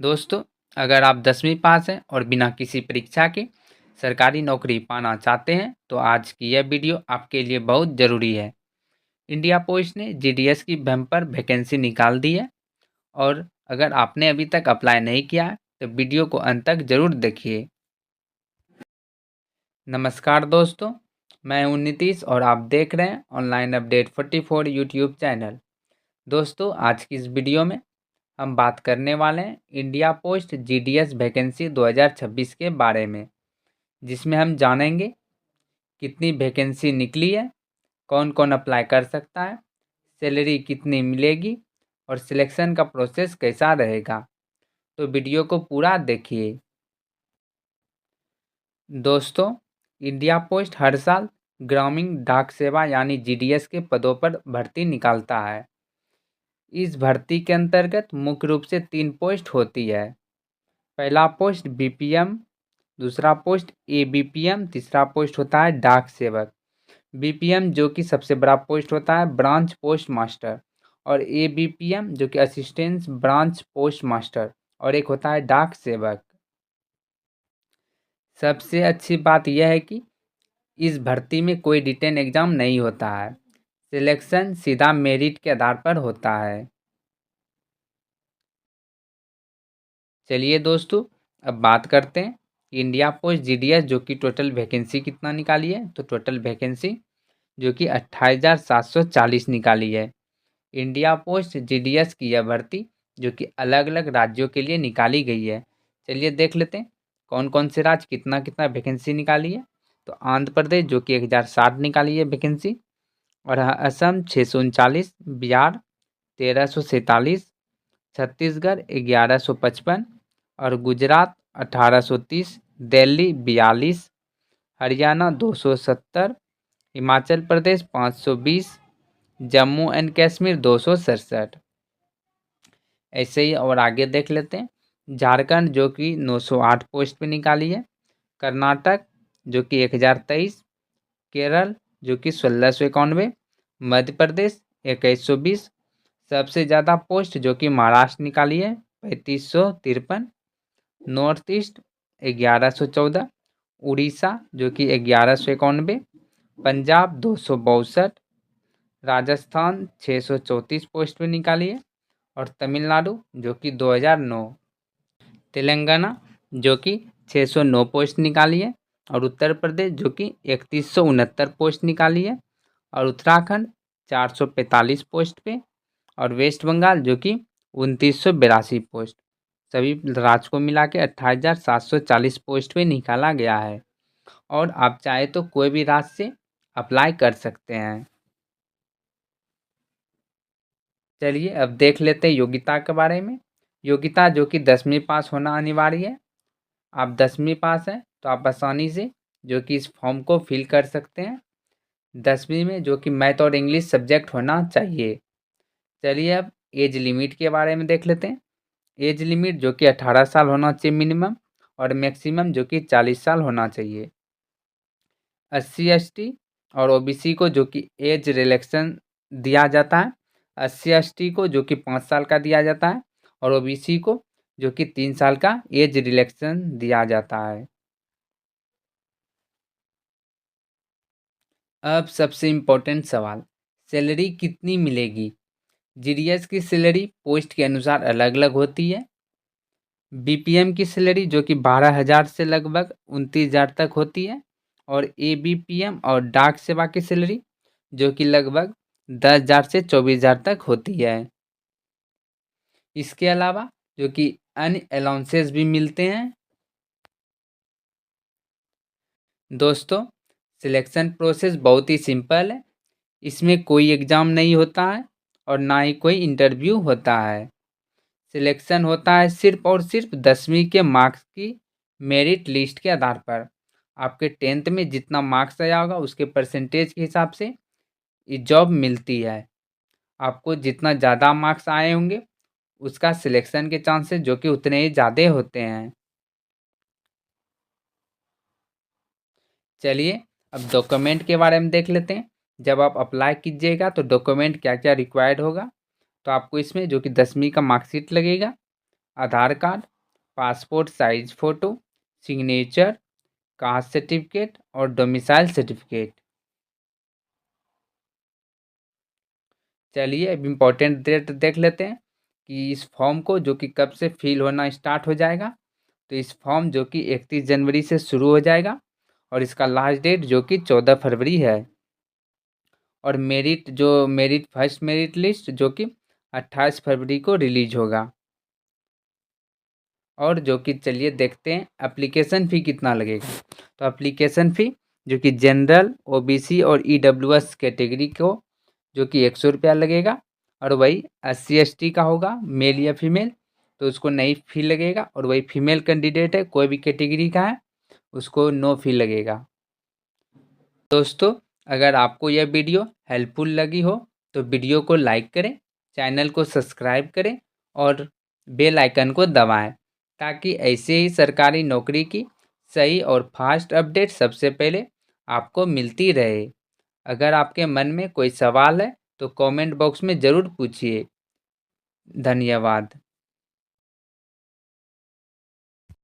दोस्तों, अगर आप 10वीं पास हैं और बिना किसी परीक्षा के सरकारी नौकरी पाना चाहते हैं तो आज की यह वीडियो आपके लिए बहुत ज़रूरी है। इंडिया पोस्ट ने जीडीएस की बम्पर वैकेंसी निकाल दी है और अगर आपने अभी तक अप्लाई नहीं किया है तो वीडियो को अंत तक ज़रूर देखिए। नमस्कार दोस्तों, मैं हूं नीतीश और आप देख रहे हैं ऑनलाइन अपडेट 44 यूट्यूब चैनल। दोस्तों, आज की इस वीडियो में हम बात करने वाले हैं इंडिया पोस्ट जीडीएस वैकेंसी 2026 के बारे में, जिसमें हम जानेंगे कितनी वैकेंसी निकली है, कौन कौन अप्लाई कर सकता है, सैलरी कितनी मिलेगी और सिलेक्शन का प्रोसेस कैसा रहेगा। तो वीडियो को पूरा देखिए। दोस्तों, इंडिया पोस्ट हर साल ग्रामीण डाक सेवा यानी जीडीएस के पदों पर भर्ती निकालता है। इस भर्ती के अंतर्गत मुख्य रूप से 3 पोस्ट होती है। पहला पोस्ट बीपीएम, दूसरा पोस्ट एबीपीएम, तीसरा पोस्ट होता है डाक सेवक। बीपीएम जो कि सबसे बड़ा पोस्ट होता है ब्रांच पोस्ट मास्टर, और एबीपीएम जो कि असिस्टेंट ब्रांच पोस्ट मास्टर, और एक होता है डाक सेवक। सबसे अच्छी बात यह है कि इस भर्ती में कोई रिटन एग्ज़ाम नहीं होता है। सिलेक्शन सीधा मेरिट के आधार पर होता है। चलिए दोस्तों, अब बात करते हैं इंडिया पोस्ट जीडीएस जो कि टोटल वैकेंसी कितना निकाली है। तो टोटल वैकेंसी जो कि 28,740 निकाली है। इंडिया पोस्ट जीडीएस की यह भर्ती जो कि अलग अलग राज्यों के लिए निकाली गई है। चलिए देख लेते हैं कौन कौन से राज्य कितना कितना वैकेंसी निकाली है। तो आंध्र प्रदेश जो कि 1060 निकाली है वैकेंसी, और असम 639, बिहार 1347, छत्तीसगढ़ 1155, और गुजरात 1830, दिल्ली 42, हरियाणा 270, हिमाचल प्रदेश 520, जम्मू एंड कश्मीर 267। ऐसे ही और आगे देख लेते हैं। झारखंड जो कि 908 पोस्ट पे निकाली है, कर्नाटक जो कि 1023, केरल जो कि 1691, मध्य प्रदेश 2120, सबसे ज़्यादा पोस्ट जो कि महाराष्ट्र निकाली है 3553, नॉर्थ ईस्ट 1114, उड़ीसा जो कि 1191, पंजाब 262, राजस्थान 634 पोस्ट पे निकाली है, और तमिलनाडु जो कि 2009, तेलंगाना जो कि 609 पोस्ट निकाली है, और उत्तर प्रदेश जो कि 3169 पोस्ट निकाली है, और उत्तराखंड 445 पोस्ट पे, और वेस्ट बंगाल जो कि 2982 पोस्ट। सभी राज्य को मिला के 28,740 पोस्ट पे निकाला गया है, और आप चाहे तो कोई भी राज्य से अप्लाई कर सकते हैं। चलिए अब देख लेते हैं योग्यता के बारे में। योग्यता जो कि 10वीं पास होना अनिवार्य है। आप 10वीं पास हैं तो आप आसानी से जो कि इस फॉर्म को फिल कर सकते हैं। 10वीं में जो कि मैथ और इंग्लिश सब्जेक्ट होना चाहिए। चलिए अब एज लिमिट के बारे में देख लेते हैं। एज लिमिट जो कि 18 साल होना चाहिए मिनिमम, और मैक्सिमम जो कि 40 साल होना चाहिए। SC ST और OBC को जो कि एज रिलैक्सेशन दिया जाता है। SC ST को जो कि 5 साल का दिया जाता है, और OBC को जो कि 3 साल का एज रिलैक्सेशन दिया जाता है। अब सबसे इम्पोर्टेंट सवाल, सैलरी कितनी मिलेगी। जीडीएस की सैलरी पोस्ट के अनुसार अलग अलग होती है। बीपीएम की सैलरी जो कि 12,000 से लगभग 29,000 तक होती है, और एबीपीएम और डाक सेवा की सैलरी जो कि लगभग 10,000 से 24,000 तक होती है। इसके अलावा जो कि अन्य अलाउंसेस भी मिलते हैं। दोस्तों, सिलेक्शन प्रोसेस बहुत ही सिंपल है। इसमें कोई एग्ज़ाम नहीं होता है और ना ही कोई इंटरव्यू होता है। सिलेक्शन होता है सिर्फ और सिर्फ 10वीं के मार्क्स की मेरिट लिस्ट के आधार पर। आपके 10th में जितना मार्क्स आया होगा उसके परसेंटेज के हिसाब से ये जॉब मिलती है। आपको जितना ज़्यादा मार्क्स आए होंगे उसका सिलेक्शन के चांसेस जो कि उतने ही ज़्यादा होते हैं। चलिए अब डॉक्यूमेंट के बारे में देख लेते हैं। जब आप अप्लाई कीजिएगा तो डॉक्यूमेंट क्या क्या रिक्वायर्ड होगा। तो आपको इसमें जो कि 10वीं का मार्कशीट लगेगा, Aadhaar card, passport size photo, signature, caste certificate और डोमिसाइल सर्टिफिकेट। चलिए अब इम्पोर्टेंट डेट देख लेते हैं कि इस फॉर्म को जो कि कब से फिल होना स्टार्ट हो जाएगा। तो इस फॉर्म जो कि 31 जनवरी से शुरू हो जाएगा और इसका लास्ट डेट जो कि 14 फरवरी है। और मेरिट फर्स्ट मेरिट लिस्ट जो कि 28 फरवरी को रिलीज होगा। और जो कि चलिए देखते हैं एप्लीकेशन फ़ी कितना लगेगा। तो एप्लीकेशन फ़ी जो कि जनरल, ओबीसी और ईडब्ल्यूएस कैटेगरी को जो कि 100 रुपया लगेगा। और वही SC ST का होगा, मेल या फीमेल, तो उसको नई फ़ी लगेगा। और वही फीमेल कैंडिडेट है, कोई भी कैटेगरी का है, उसको नो फ़ी लगेगा। दोस्तों, अगर आपको यह वीडियो हेल्पफुल लगी हो तो वीडियो को लाइक करें, चैनल को सब्सक्राइब करें और बेल आइकन को दबाएं ताकि ऐसे ही सरकारी नौकरी की सही और फास्ट अपडेट सबसे पहले आपको मिलती रहे। अगर आपके मन में कोई सवाल है तो कमेंट बॉक्स में ज़रूर पूछिए। धन्यवाद।